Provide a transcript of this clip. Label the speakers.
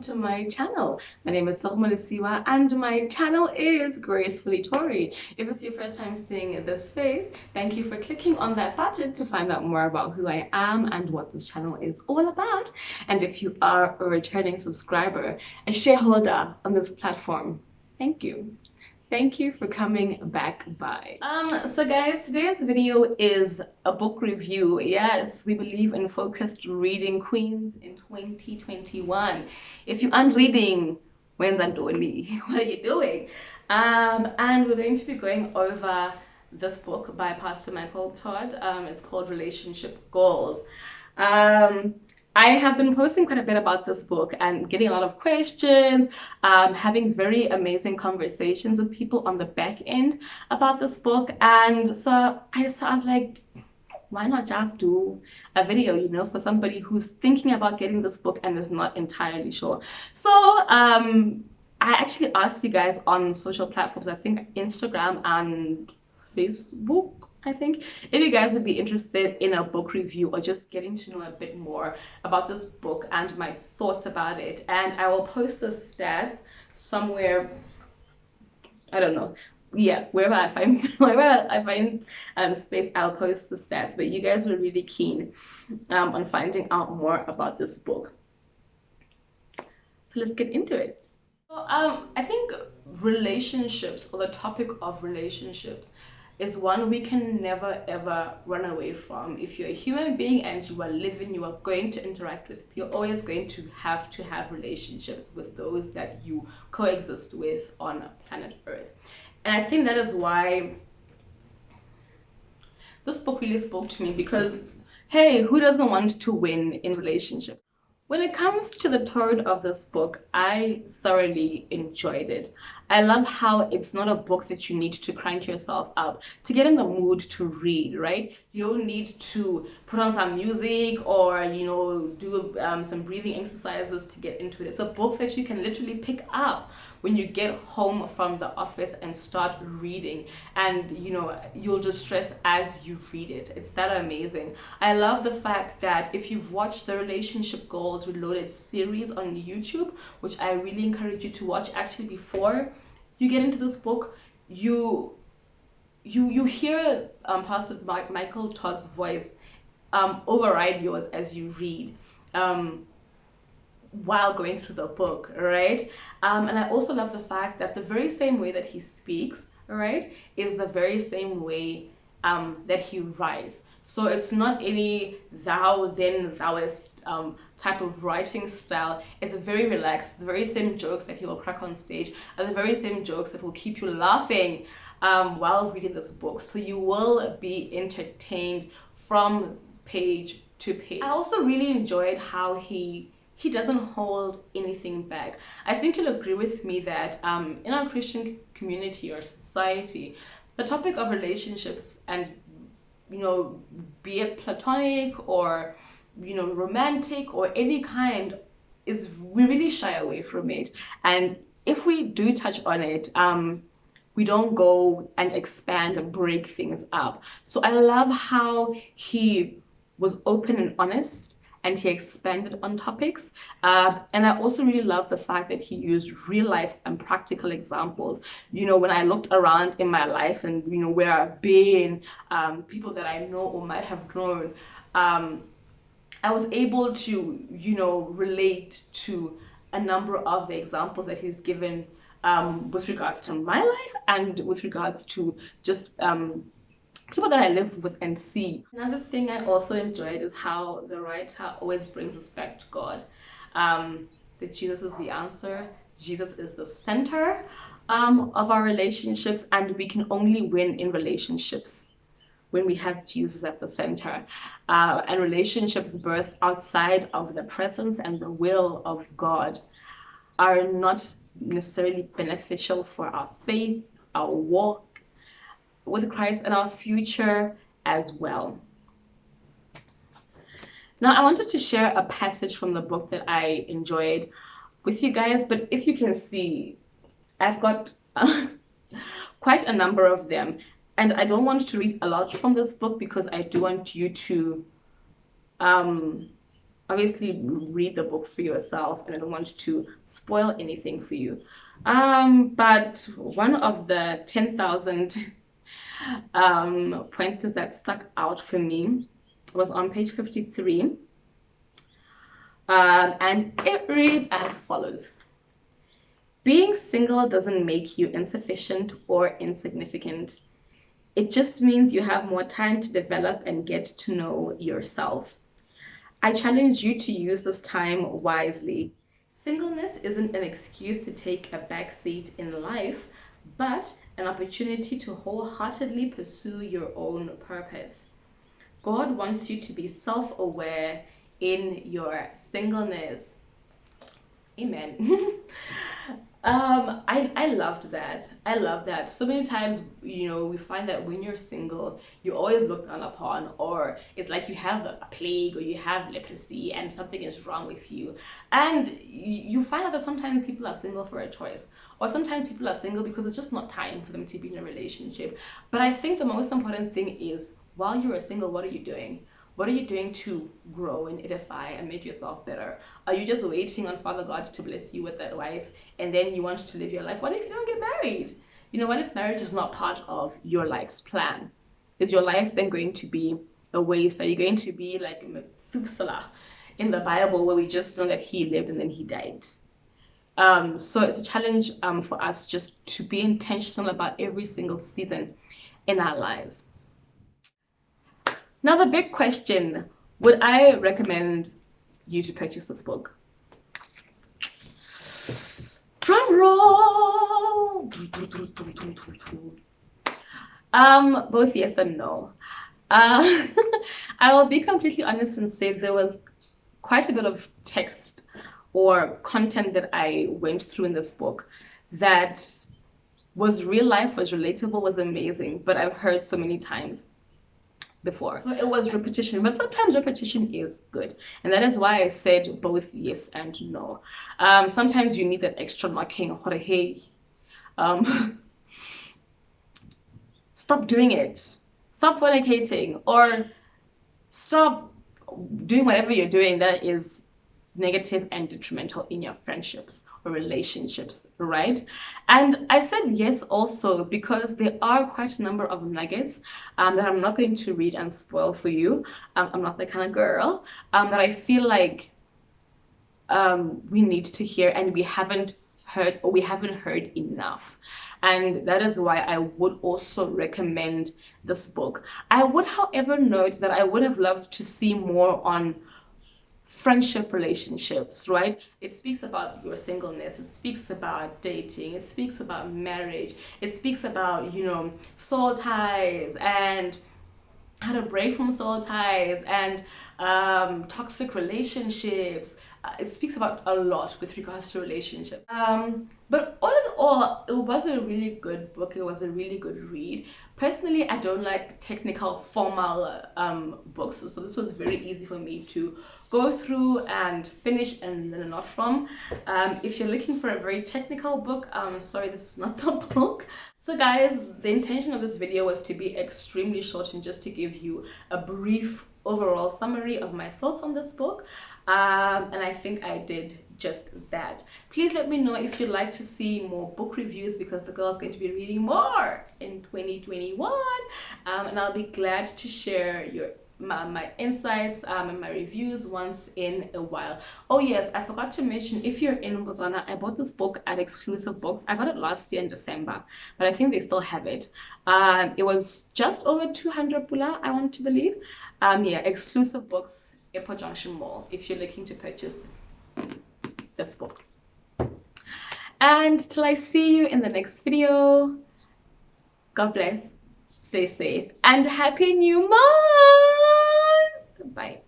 Speaker 1: to my channel. My name is Xoxo and my channel is Gracefully Tori. If it's your first time seeing this face, thank you for clicking on that button to find out more about who I am and what this channel is all about. And if you are a returning subscriber, a shareholder on this platform, thank you. Thank you for coming back by. So guys, today's video is a book review. Yes, we believe in focused reading queens in 2021. If you aren't reading, when's Antoni? What are you doing? And we're going to be going over this book by Pastor Michael Todd. It's called Relationship Goals. I have been posting quite a bit about this book and getting a lot of questions, having very amazing conversations with people on the back end about this book. And so I was like, why not just do a video, you know, for somebody who's thinking about getting this book and is not entirely sure. So I actually asked you guys on social platforms, I think Instagram and Facebook, I think, if you guys would be interested in a book review or just getting to know a bit more about this book and my thoughts about it. And I will post the stats somewhere, I don't know, yeah, wherever I find space, I'll post the stats. But you guys were really keen on finding out more about this book. So let's get into it. So I think relationships, or the topic of relationships, is one we can never ever run away from. If you're a human being and you are living, you are going to interact with, you're always going to have relationships with those that you coexist with on planet Earth. And I think that is why this book really spoke to me, because hey, who doesn't want to win in relationships? When it comes to the tone of this book, I thoroughly enjoyed it. I love how it's not a book that you need to crank yourself up to get in the mood to read, right? You don't need to put on some music or, you know, do some breathing exercises to get into it. It's a book that you can literally pick up when you get home from the office and start reading, and you know, you'll just stress as you read it. It's that amazing. I love the fact that if you've watched the Relationship Goals Reloaded series on YouTube, which I really encourage you to watch, actually before you get into this book, you hear Pastor Michael Todd's voice override yours as you read while going through the book, right? And I also love the fact that the very same way that he speaks, right, is the very same way that he writes. So it's not any thou then thouest type of writing style. It's very relaxed. The very same jokes that he will crack on stage are the very same jokes that will keep you laughing while reading this book. So you will be entertained from page to page. I also really enjoyed how he doesn't hold anything back. I think you'll agree with me that in our Christian community or society, the topic of relationships, and you know, be it platonic or, you know, romantic or any kind, is we really shy away from it. And if we do touch on it, we don't go and expand and break things up. So I love how he was open and honest, and he expanded on topics. And I also really love the fact that he used real life and practical examples. You know, when I looked around in my life and, you know, where I've been, people that I know or might have known, I was able to, you know, relate to a number of the examples that he's given with regards to my life and with regards to just people that I live with and see. Another thing I also enjoyed is how the writer always brings us back to God. That Jesus is the answer, Jesus is the center of our relationships, and we can only win in relationships when we have Jesus at the center. And relationships birthed outside of the presence and the will of God are not necessarily beneficial for our faith, our walk with Christ, and our future as well. Now, I wanted to share a passage from the book that I enjoyed with you guys, but if you can see, I've got quite a number of them, and I don't want to read a lot from this book because I do want you to obviously read the book for yourself, and I don't want to spoil anything for you. But one of the 10,000 pointers that stuck out for me was on page 53. And it reads as follows. Being single doesn't make you insufficient or insignificant. It just means you have more time to develop and get to know yourself. I challenge you to use this time wisely. Singleness isn't an excuse to take a back seat in life, but an opportunity to wholeheartedly pursue your own purpose. God wants you to be self-aware in your singleness. Amen. I loved that. I love that. So many times, we find that when you're single, you're always looked down upon, or it's like you have a plague or you have leprosy and something is wrong with you. And you find out that sometimes people are single for a choice, or sometimes people are single because it's just not time for them to be in a relationship. But I think the most important thing is, while you're single, what are you doing? What are you doing to grow and edify and make yourself better? Are you just waiting on Father God to bless you with that wife, and then you want to live your life? What if you don't get married? What if marriage is not part of your life's plan? Is your life then going to be a waste? Are you going to be like Methuselah in the Bible, where we just know that he lived and then he died? So it's a challenge for us just to be intentional about every single season in our lives. Now, the big question, would I recommend you to purchase this book? Drum roll! Both yes and no. I will be completely honest and say there was quite a bit of text or content that I went through in this book that was real life, was relatable, was amazing, but I've heard so many times before. So it was repetition, but sometimes repetition is good. And that is why I said both yes and no. Sometimes you need that extra knocking, hey, stop doing it. Stop fornicating, or stop doing whatever you're doing that is negative and detrimental in your friendships or relationships, right? And I said yes also because there are quite a number of nuggets that I'm not going to read and spoil for you. I'm not that kind of girl, but I feel like we need to hear, and we haven't heard enough. And that is why I would also recommend this book. I would, however, note that I would have loved to see more on friendship relationships, right? It speaks about your singleness, it speaks about dating, it speaks about marriage, it speaks about, soul ties and how to break from soul ties and toxic relationships. It speaks about a lot with regards to relationships. But all in all, it was a really good book. It was a really good read. Personally, I don't like technical, formal books, so this was very easy for me to go through and finish and learn a lot from. If you're looking for a very technical book, sorry, this is not the book. So guys, the intention of this video was to be extremely short and just to give you a brief overall summary of my thoughts on this book, and I think I did just that. Please let me know if you'd like to see more book reviews, because the girl is going to be reading more in 2021, and I'll be glad to share my insights and my reviews once in a while. Oh yes, I forgot to mention, if you're in Botswana, I bought this book at Exclusive Books. I got it last year in December, but I think they still have it. It was just over 200 pula, I want to believe. Yeah, Exclusive Books, Airport Junction Mall, if you're looking to purchase this book. And till I see you in the next video, God bless, stay safe, and happy new month. Bye.